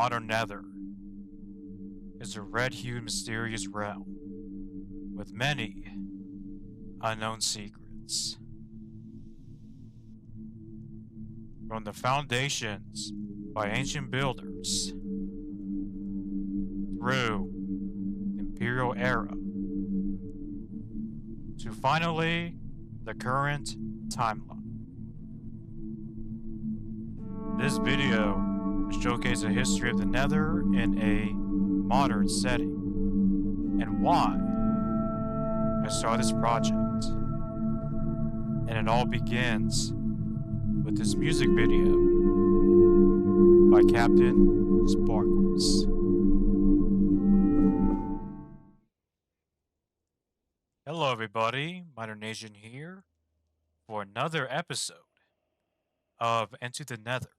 modern Nether is a red-hued mysterious realm with many unknown secrets. From the foundations by ancient builders through the Imperial era to finally the current timeline. This video will showcase the history of the Nether in a modern setting and why I started this project. And it all begins with this music video by Captain Sparklez. Hello everybody, Minor Nation here for another episode of Into the Nether,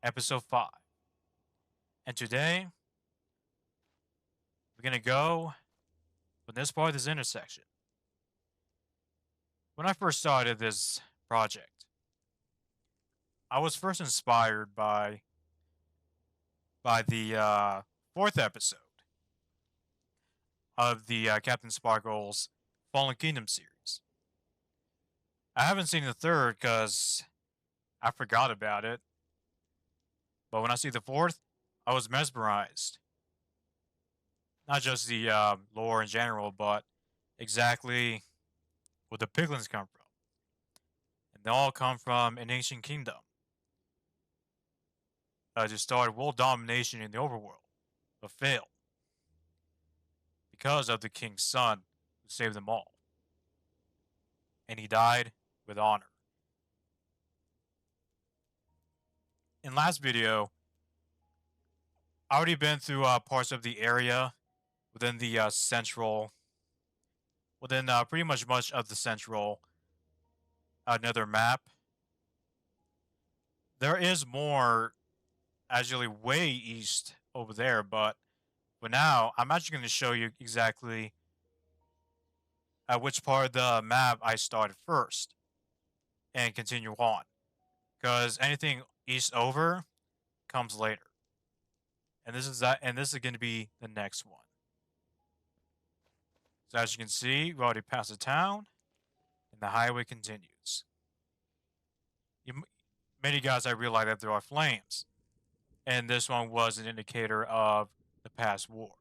Episode 5. And today, we're gonna go from this part of this intersection. When I first started this project, I was first inspired by the fourth episode of the Captain Sparklez Fallen Kingdom series. I haven't seen the third because I forgot about it. But when I see the fourth, I was mesmerized. Not just the lore in general, but exactly where the piglins come from. And they all come from an ancient kingdom to start world domination in the overworld, but failed because of the king's son who saved them all. And he died with honor. In last video, I already been through parts of the area within the pretty much of the central Nether map. There is more actually way east over there, but for now, I'm actually going to show you exactly at which part of the map I started first and continue on, because anything east over comes later, and this is going to be the next one. So as you can see, we already passed the town, and the highway continues. Many guys, I realized that there are flames, and this one was an indicator of the past war.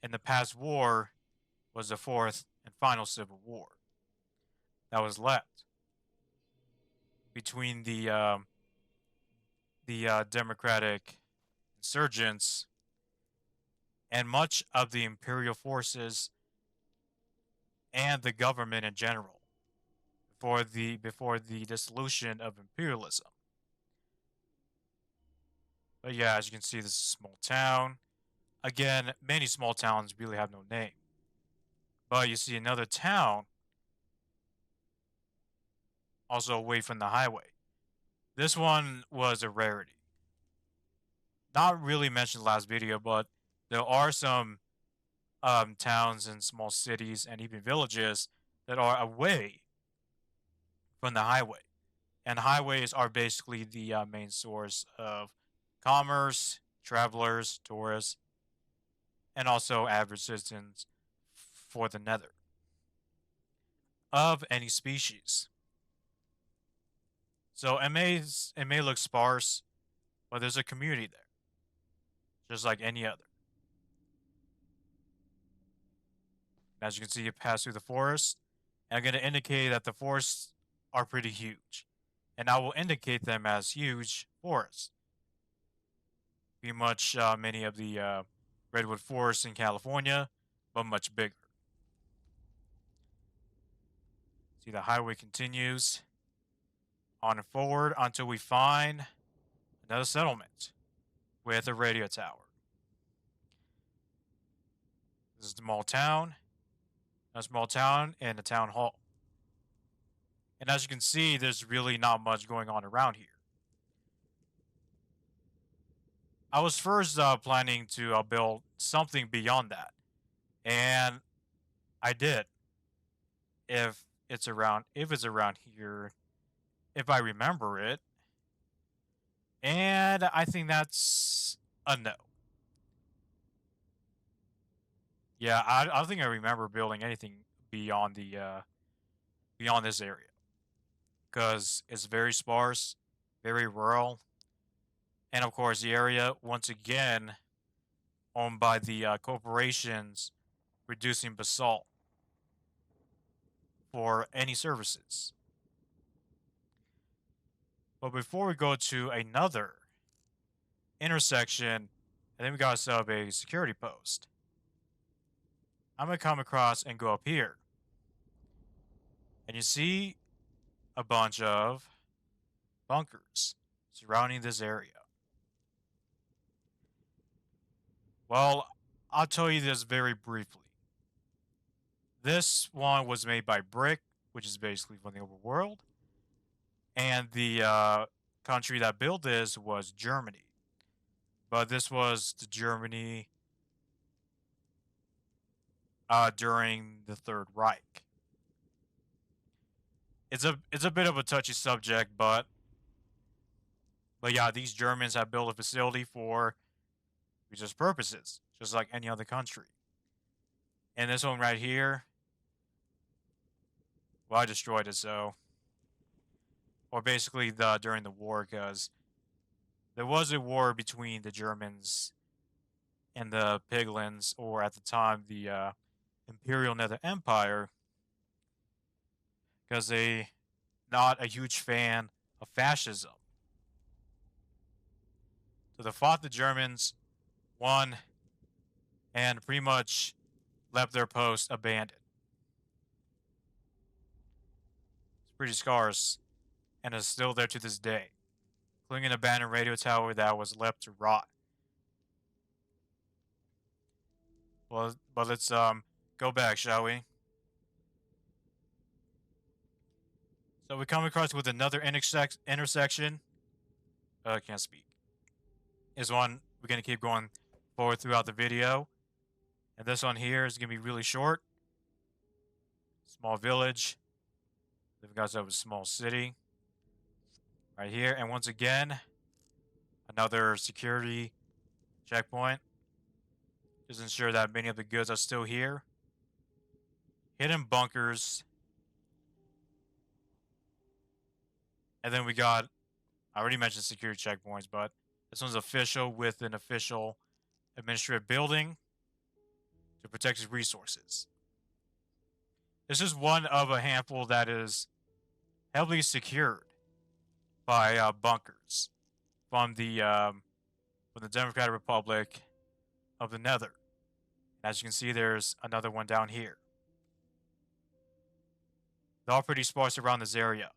And the past war was the fourth and final civil war that was left between the democratic insurgents and much of the imperial forces and the government in general before the dissolution of imperialism. But yeah, as you can see, this is a small town. Again, many small towns really have no name. But you see another town also away from the highway. This one was a rarity. Not really mentioned last video, but there are some towns and small cities and even villages that are away from the highway. And highways are basically the main source of commerce, travelers, tourists, and also average citizens for the Nether of any species. So it may look sparse, but there's a community there, just like any other. As you can see, you pass through the forest, and I'm going to indicate that the forests are pretty huge, and I will indicate them as huge forests. Pretty much many of the redwood forests in California, but much bigger. See, the highway continues on and forward until we find another settlement with a radio tower. This is a small town, and a town hall. And as you can see, there's really not much going on around here. I was first planning to build something beyond that, and I did. If it's around here, if I remember it. And I think that's a no. Yeah, I don't think I remember building anything beyond the beyond this area because it's very sparse, very rural, and of course the area once again owned by the corporations reducing basalt for any services. But before we go to another intersection, and then we gotta set up a security post. I'm gonna come across and go up here, and you see a bunch of bunkers surrounding this area. Well, I'll tell you this very briefly. This one was made by Brick, which is basically from the overworld, and the country that built this was Germany. But this was the Germany during the Third Reich. It's a bit of a touchy subject, but yeah, these Germans have built a facility for religious purposes, just like any other country. And this one right here, well, I destroyed it, so or basically during the war, because there was a war between the Germans and the Piglins, or at the time the Imperial Nether Empire, because they not a huge fan of fascism. So they fought the Germans, won, and pretty much left their post abandoned. It's pretty scarce, and is still there to this day, including an abandoned radio tower that was left to rot. Well, but let's go back, shall we? So we come across with another intersection. I can't speak. Is one we're gonna keep going forward throughout the video, and this one here is gonna be really short. Small village. Then we got a small city right here, and once again, another security checkpoint. Just ensure that many of the goods are still here. Hidden bunkers. And then we got, I already mentioned security checkpoints, but this one's official with an official administrative building to protect its resources. This is one of a handful that is heavily secured by bunkers from the Democratic Republic of the Nether. As you can see, there's another one down here. They're all pretty sparse around this area,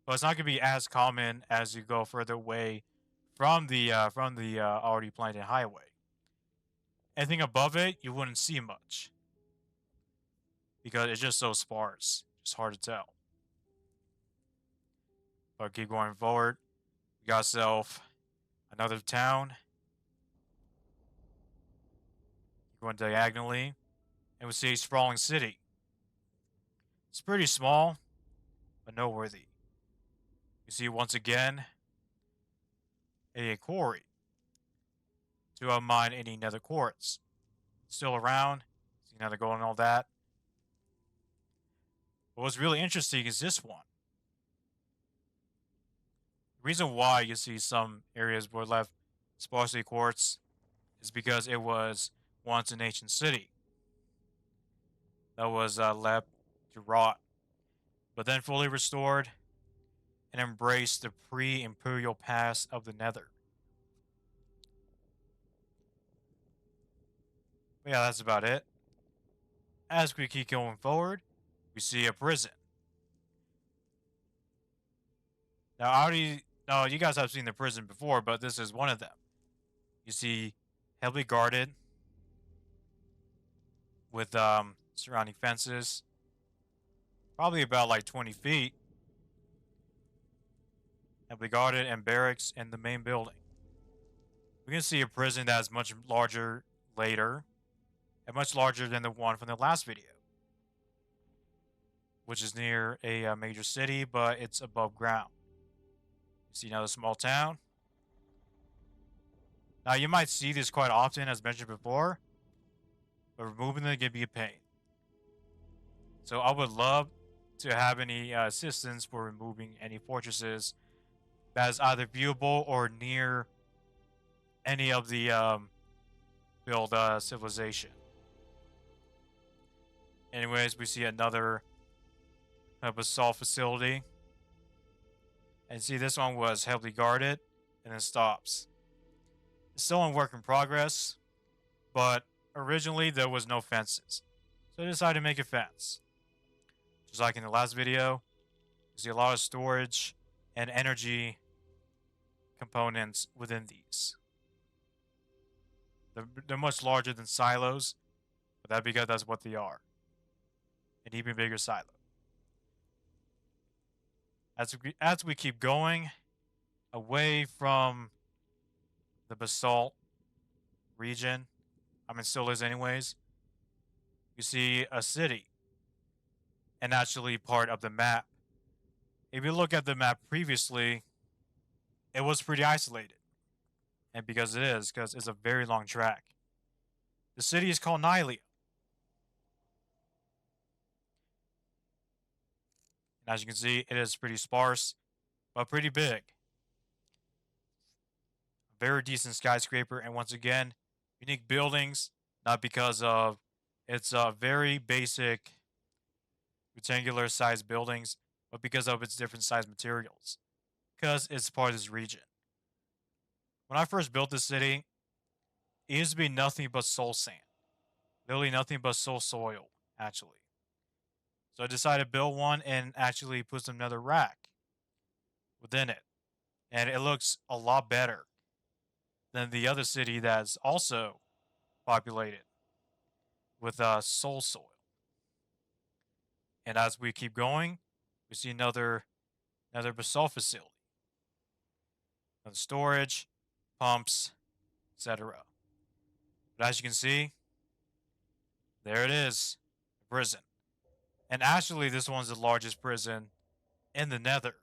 but it's not going to be as common as you go further away from the already planted highway. Anything above it, you wouldn't see much because it's just so sparse. It's hard to tell. But keep going forward. We got ourselves another town. Going diagonally, and we see a sprawling city. It's pretty small, but noteworthy. You see once again a quarry to mine any nether quartz. Still around, see nether gold and all that. But what's really interesting is this one. The reason why you see some areas were left sparsely quartz is because it was once an ancient city that was left to rot, but then fully restored and embraced the pre-imperial past of the Nether. But yeah, that's about it. As we keep going forward, we see a prison. Now, you guys have seen the prison before, but this is one of them. You see, heavily guarded with surrounding fences, probably about like 20 feet. Heavily guarded and barracks in the main building. We can see a prison that is much larger later, and much larger than the one from the last video, which is near a major city, but it's above ground. You see another small town. Now, you might see this quite often, as mentioned before, but removing them can be a pain. So I would love to have any assistance for removing any fortresses that is either viewable or near any of the build civilization. Anyways, we see another basalt facility. And see, this one was heavily guarded and then stops. It's still in work in progress, but originally there was no fences. So I decided to make a fence. Just like in the last video, you see a lot of storage and energy components within these. They're much larger than silos, but that's because that's what they are. An even bigger silo. As we keep going away from the basalt region, I mean, still is anyways, you see a city, and actually part of the map. If you look at the map previously, it was pretty isolated. And because it's a very long track. The city is called Nylea. And as you can see, it is pretty sparse, but pretty big. Very decent skyscraper, and once again, unique buildings, not because of its very basic rectangular sized buildings, but because of its different sized materials. Because it's part of this region. When I first built this city, it used to be nothing but soul sand. Literally nothing but soul soil, actually. So I decided to build one and actually put some nether rack within it. And it looks a lot better than the other city that's also populated with soul soil. And as we keep going, we see another basalt facility. Another storage, pumps, etc. But as you can see, there it is, the prison. And actually, this one's the largest prison in the Nether.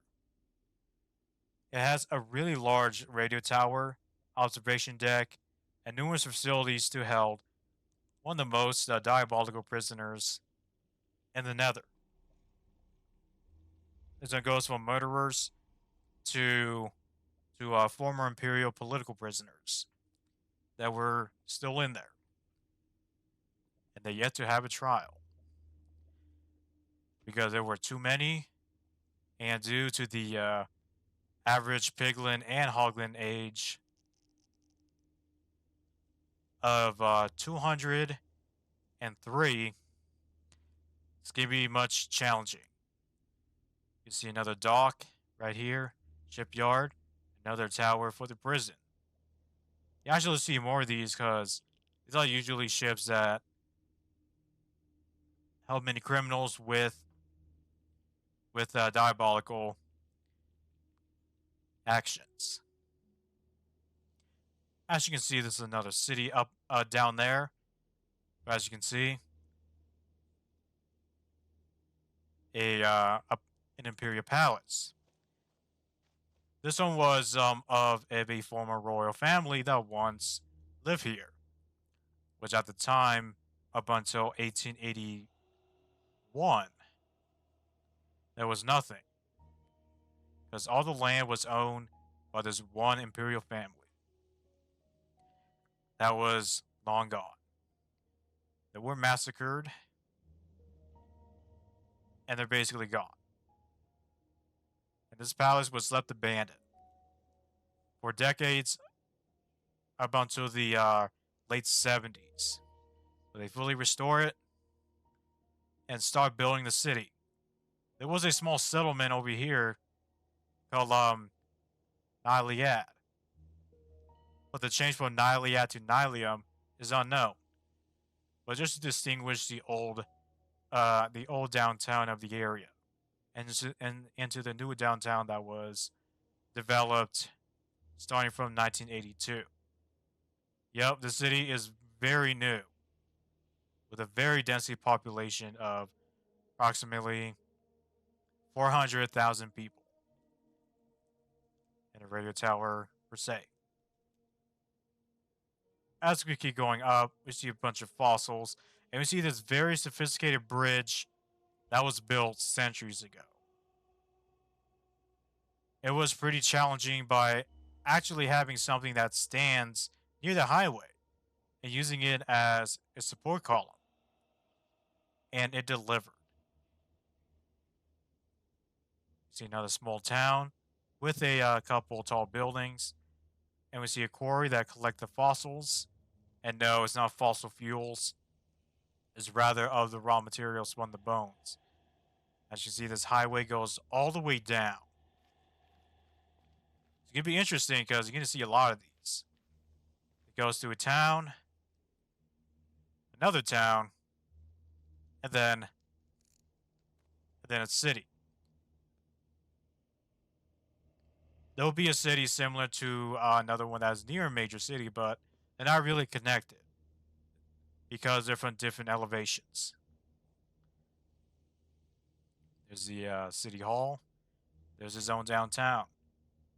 It has a really large radio tower, observation deck, and numerous facilities to hold one of the most diabolical prisoners in the Nether. This one goes from murderers to former Imperial political prisoners that were still in there, and they yet to have a trial because there were too many, and due to the average piglin and hoglin age of 203, it's going to be much challenging. You see another dock right here, shipyard, another tower for the prison. You actually see more of these because these are usually ships that held many criminals with diabolical actions. As you can see, this is another city up down there. As you can see, an imperial palace. This one was of a former royal family that once lived here, which at the time, up until 1881, there was nothing, because all the land was owned by this one imperial family that was long gone. They were massacred, and they're basically gone. And this palace was left abandoned for decades up until the late 70s. So they fully restore it and start building the city. There was a small settlement over here called Nylead. But the change from Nylead to Nylium is unknown. But just to distinguish the old downtown of the area and into the new downtown that was developed starting from 1982. Yep, the city is very new, with a very densely population of approximately 400,000 people, and a radio tower per se. As we keep going up, we see a bunch of fossils, and we see this very sophisticated bridge that was built centuries ago. It was pretty challenging by actually having something that stands near the highway and using it as a support column, and it delivered. See another small town with a couple tall buildings, and we see a quarry that collects the fossils. And no, it's not fossil fuels; it's rather of the raw materials from the bones. As you see, this highway goes all the way down. It's gonna be interesting because you're gonna see a lot of these. It goes to a town, another town, and then a city. There'll be a city similar to another one that's near a major city, but they're not really connected because they're from different elevations. There's the city hall, there's his own downtown,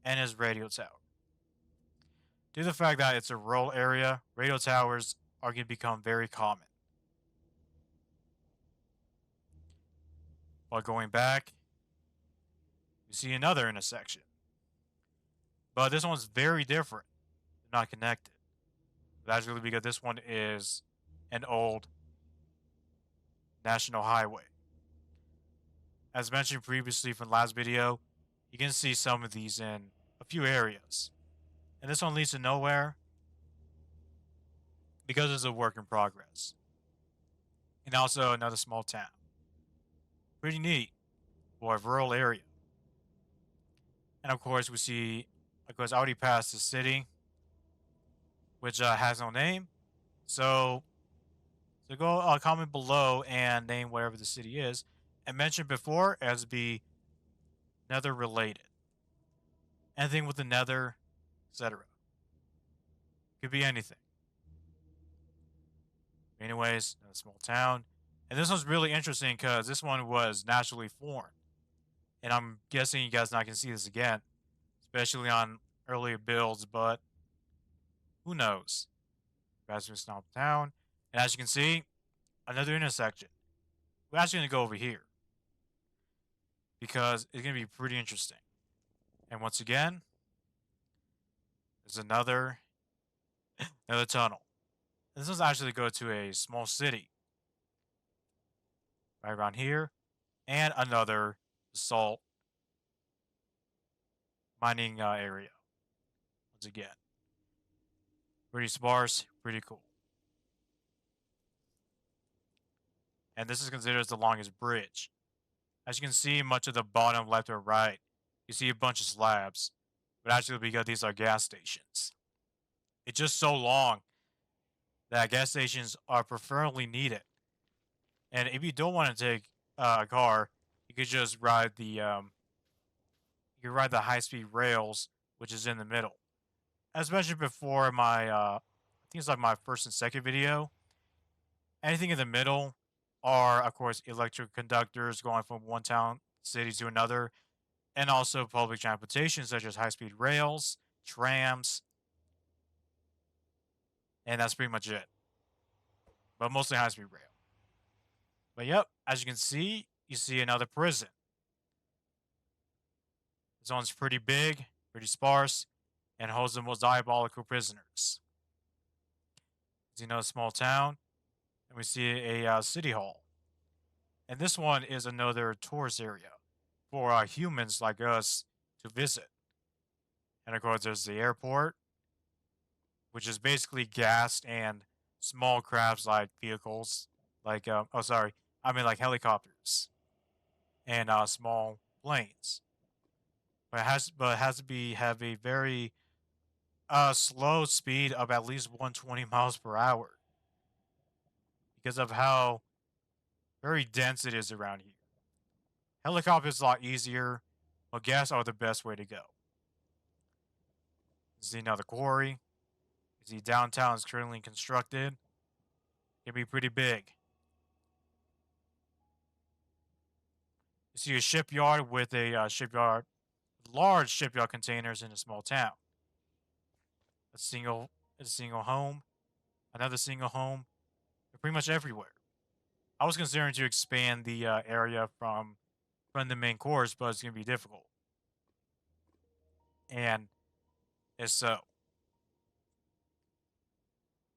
and his radio tower. Due to the fact that it's a rural area, radio towers are going to become very common. While going back, you see another intersection. But this one's very different. They're not connected. That's really because this one is an old national highway. As mentioned previously from the last video, you can see some of these in a few areas. And this one leads to nowhere because it's a work in progress. And also another small town. Pretty neat for a rural area. And of course, we see, of course, already past the city, which has no name. So go comment below and name whatever the city is. And mentioned before as be Nether related. Anything with the Nether, etc. Could be anything. Anyways, a small town. And this one's really interesting because this one was naturally formed. And I'm guessing you guys not going to see this again, especially on earlier builds, but who knows? Guys, a small town. And as you can see, another intersection. We're actually going to go over here because it's going to be pretty interesting. And once again, there's another tunnel. And this one's actually go to a small city right around here, and another salt mining area. Once again, pretty sparse, pretty cool. And this is considered as the longest bridge. As you can see, much of the bottom left or right, you see a bunch of slabs, but actually because these are gas stations. It's just so long that gas stations are preferably needed. And if you don't want to take a car, you could just ride the high-speed rails, which is in the middle. As mentioned before, my I think it's like my first and second video. Anything in the middle are, of course, electric conductors going from one town city to another, and also public transportation such as high-speed rails, trams, and that's pretty much it. But mostly high-speed rail. But yep, as you can see, you see another prison. This one's pretty big, pretty sparse, and holds the most diabolical prisoners. You know, a small town, and we see a city hall. And this one is another tourist area for humans like us to visit. And of course, there's the airport, which is basically gassed and small crafts like vehicles, like like helicopters and small planes. But it has to have a very slow speed of at least 120 miles per hour because of how very dense it is around here. Helicopters a lot easier, but gas are the best way to go. See now the quarry. See downtown is currently constructed. It'll be pretty big. You see a shipyard with a large shipyard containers in a small town. A single home, another single home. They're pretty much everywhere. I was considering to expand the area from the main course, but it's gonna be difficult. And it's so.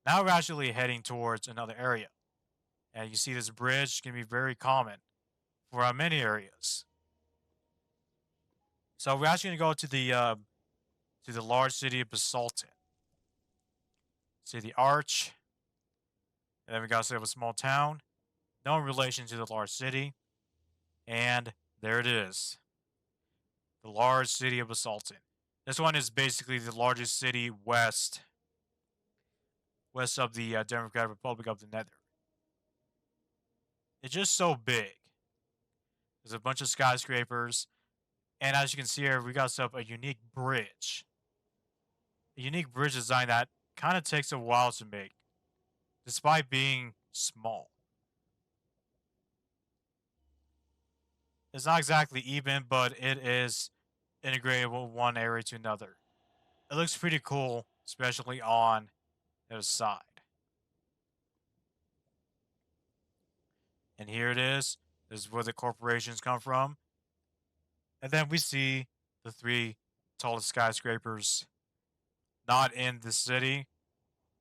Now we're actually heading towards another area. And you see this bridge can be very common for many areas. So we're actually gonna go to the large city of Basalton. See the arch, and then we got to set up a small town, no relation to the large city, and there it is, the large city of Basalton. This one is basically the largest city west of the Democratic Republic of the Nether. It's just so big. There's a bunch of skyscrapers, and as you can see here, we got set up a unique bridge. A unique bridge design that kind of takes a while to make, despite being small. It's not exactly even, but it is integrated with one area to another. It looks pretty cool, especially on the side. And here it is. This is where the corporations come from. And then we see the three tallest skyscrapers, not in the city,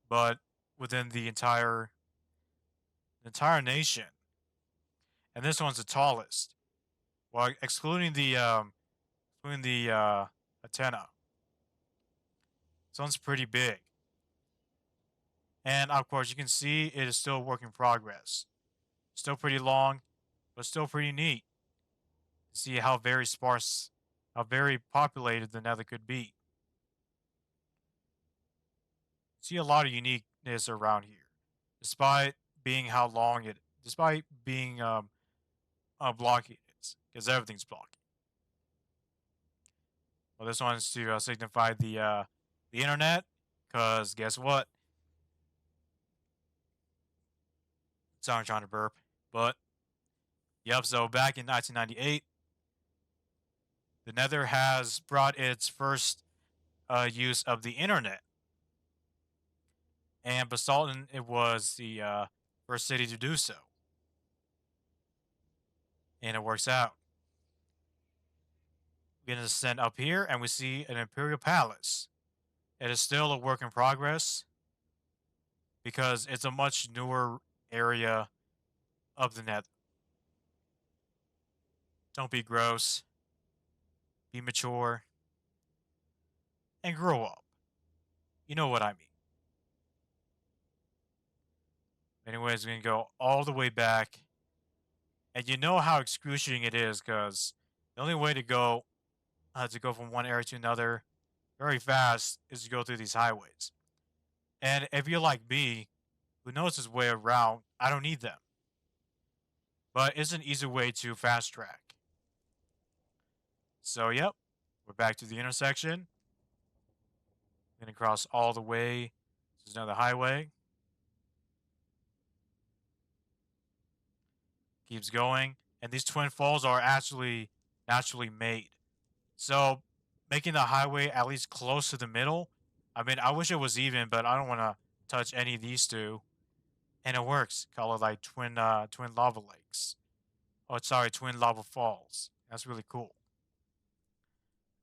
but within the entire nation. And this one's the tallest. Well, excluding the antenna. This one's pretty big. And of course, you can see it is still a work in progress. Still pretty long, but still pretty neat. See how very sparse, how very populated the Nether could be. See a lot of uniqueness around here, despite being how long it, despite being blocky it is, because everything's blocky. Well, this one's to signify the internet, because guess what? Sorry, I'm trying to burp, but yep. So back in 1998, the Nether has brought its first use of the internet. And Basalton, it was the first city to do so. And it works out. We're going to descend up here, and we see an Imperial Palace. It is still a work in progress because it's a much newer area of the Nether. Don't be gross. Be mature. And grow up. You know what I mean. Anyways, we're going to go all the way back. And you know how excruciating it is because the only way to go from one area to another very fast is to go through these highways. And if you're like me, who knows his way around, I don't need them. But it's an easy way to fast track. So, yep, we're back to the intersection. I'm going to cross all the way. This is another highway. Keeps going. And these twin falls are actually naturally made. So, making the highway at least close to the middle. I mean, I wish it was even, but I don't want to touch any of these two. And it works. Call it like twin lava lakes. Oh, sorry, twin lava falls. That's really cool.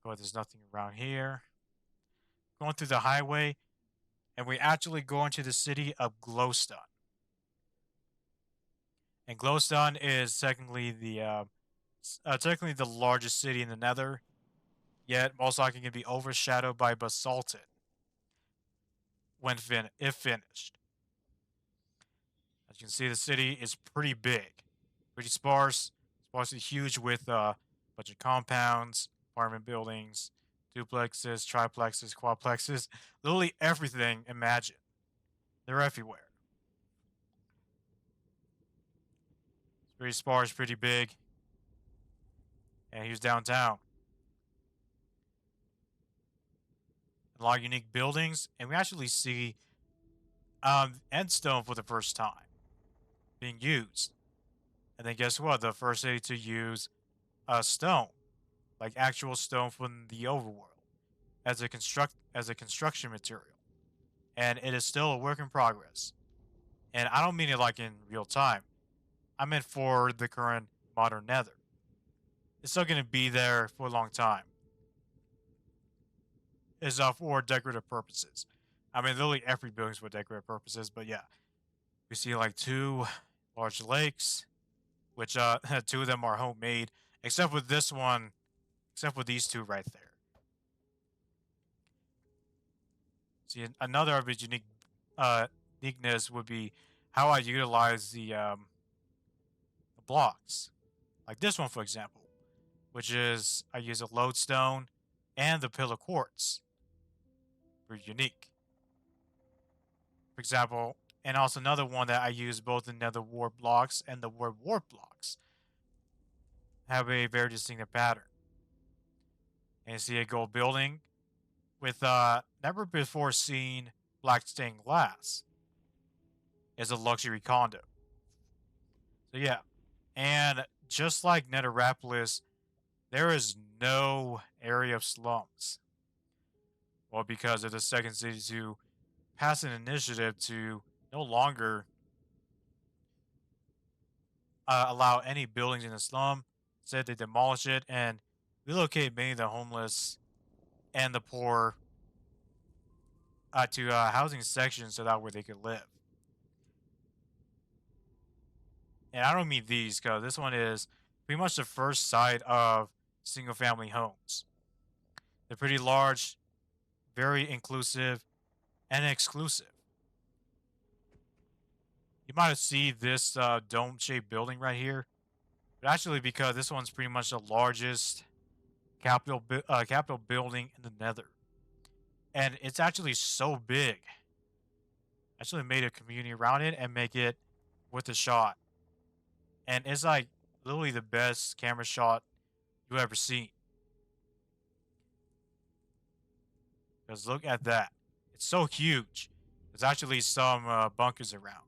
Oh, there's nothing around here. Going through the highway, and we actually go into the city of Glowstone. And Glowstone is technically the largest city in the Nether, yet most likely can be overshadowed by Basalton if finished. As you can see, the city is pretty big, pretty sparsely huge with a bunch of compounds, apartment buildings, duplexes, triplexes, quadplexes, literally everything imagine. They're everywhere. It's pretty sparse, pretty big. And here's downtown. A lot of unique buildings, and we actually see endstone for the first time being used. And then guess what? The first city to use stone, like actual stone from the overworld, as a construction material. and it is still a work in progress. And I don't mean it like in real time. I meant for the current modern Nether. It's still going to be there for a long time. It's for decorative purposes. I mean, literally every building's for decorative purposes, but yeah. We see like 2 large lakes, which two of them are homemade, except for this one, except for these 2 right there. See, another of its uniqueness would be how I utilize the blocks. Like this one, for example, which is I use a lodestone and the pillar quartz. Very unique. For example, and also another one that I use both the nether wart blocks and the word warp blocks have a very distinctive pattern. And you see a gold building with never before seen black stained glass. It's a luxury condo. So yeah, and just like Netherrapolis, there is no area of slums. Well, because of the second city to pass an initiative to no longer allow any buildings in the slum. Instead, they demolish it and relocate many of the homeless and the poor to housing sections so that where they could live. And I don't mean these, because this one is pretty much the first site of single-family homes. They're pretty large, very inclusive, and exclusive. You might have seen this dome-shaped building right here, but actually because this one's pretty much the largest capital building in the Nether, and it's actually so big. I actually made a community around it and make it with a shot, and it's like literally the best camera shot you ever seen. Because look at that, it's so huge. There's actually some bunkers around,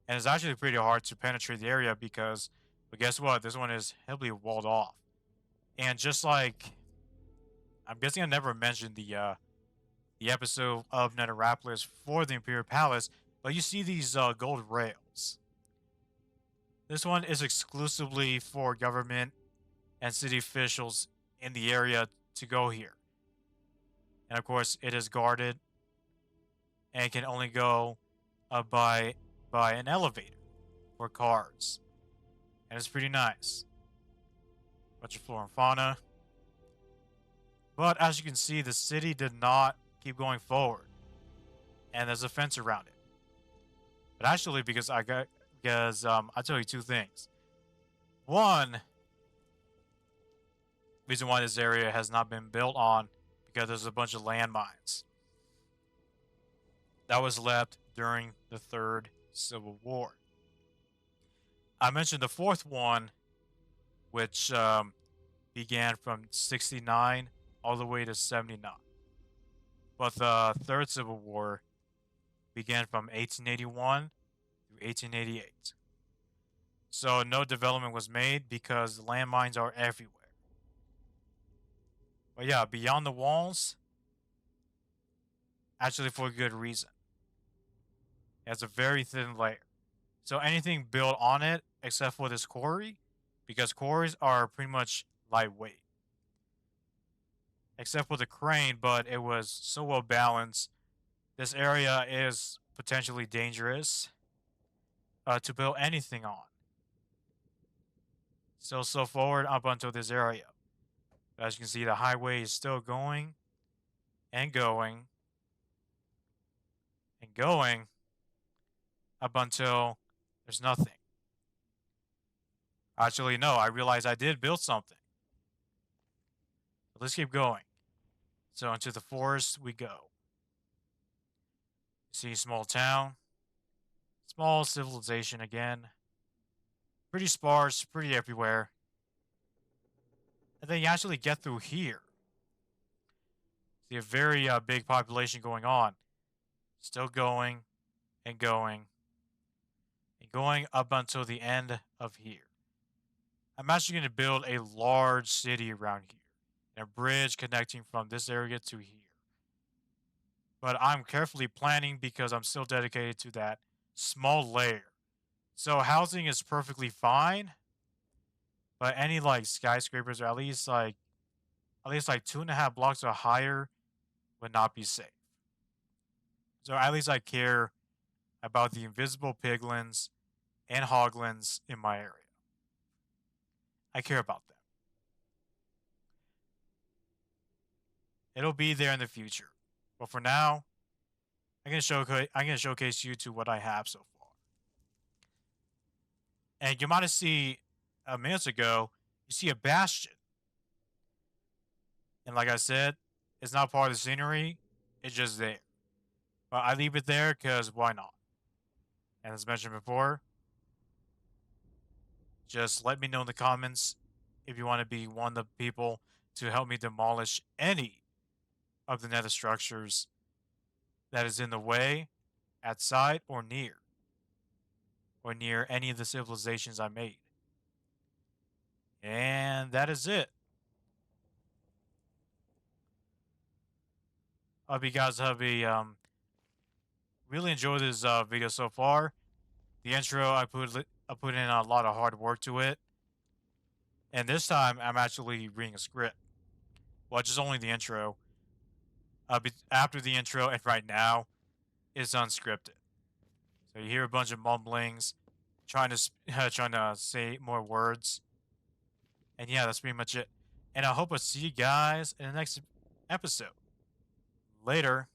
and it's actually pretty hard to penetrate the area because, but guess what? This one is heavily walled off, and just like I'm guessing I never mentioned the episode of Netherrapolis for the Imperial Palace, but you see these gold rails. This one is exclusively for government and city officials in the area to go here. And of course, it is guarded and can only go by an elevator for cars. And it's pretty nice. Bunch of flora and fauna. But as you can see, the city did not keep going forward. And there's a fence around it. But actually, because I'll tell you 2 things. One, reason why this area has not been built on, because there's a bunch of landmines that was left during the Third Civil War. I mentioned the 4th one, which began from 69 all the way to 79. But the Third Civil War began from 1881 to 1888. So no development was made because the landmines are everywhere. But yeah, beyond the walls, actually for a good reason. It has a very thin layer. So anything built on it, except for this quarry, because quarries are pretty much lightweight. Except for the crane, but it was so well balanced. This area is potentially dangerous to build anything on. So forward up until this area. As you can see, the highway is still going and going and going up until there's nothing. Actually, no, I realized I did build something. But let's keep going. So into the forest we go. See, small town. Small civilization again. Pretty sparse, pretty everywhere. And then you actually get through here. See a very big population going on. Still going and going and going up until the end of here. I'm actually going to build a large city around here and a bridge connecting from this area to here. but I'm carefully planning because I'm still dedicated to that small layer. So housing is perfectly fine, but any like skyscrapers or at least like 2.5 blocks or higher would not be safe. So at least I care about the invisible piglins and hoglins in my area. I care about them. It'll be there in the future. But for now, I'm gonna showcase you to what I have so far. And you might have seen minutes ago, you see a bastion. And like I said, it's not part of the scenery, it's just there. But I leave it there because why not? And as mentioned before, just let me know in the comments if you want to be one of the people to help me demolish any of the nether structures that is in the way, at sight, or near any of the civilizations I made. And that is it. I hope you guys have a really enjoyed this video so far. The intro, I put in a lot of hard work to it, and this time I'm actually reading a script. Well, just only the intro. After the intro and right now, it's unscripted. So you hear a bunch of mumblings, trying to say more words, and yeah, that's pretty much it. And I hope I see you guys in the next episode. Later.